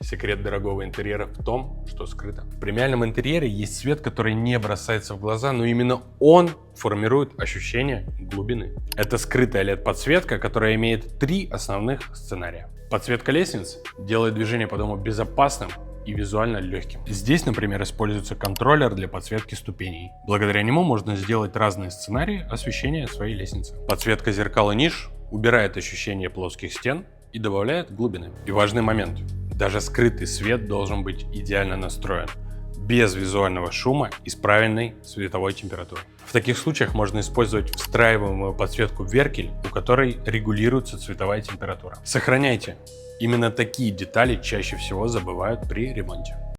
Секрет дорогого интерьера в том, что скрыто. В премиальном интерьере есть свет, который не бросается в глаза, но именно он формирует ощущение глубины. Это скрытая LED-подсветка, которая имеет три основных сценария. Подсветка лестниц делает движение по дому безопасным и визуально легким. Здесь, например, используется контроллер для подсветки ступеней. Благодаря нему можно сделать разные сценарии освещения своей лестницы. Подсветка зеркал и ниш убирает ощущение плоских стен и добавляет глубины. И важный момент. Даже скрытый свет должен быть идеально настроен, без визуального шума и с правильной световой температурой. В таких случаях можно использовать встраиваемую подсветку Веркель, у которой регулируется цветовая температура. Сохраняйте. Именно такие детали чаще всего забывают при ремонте.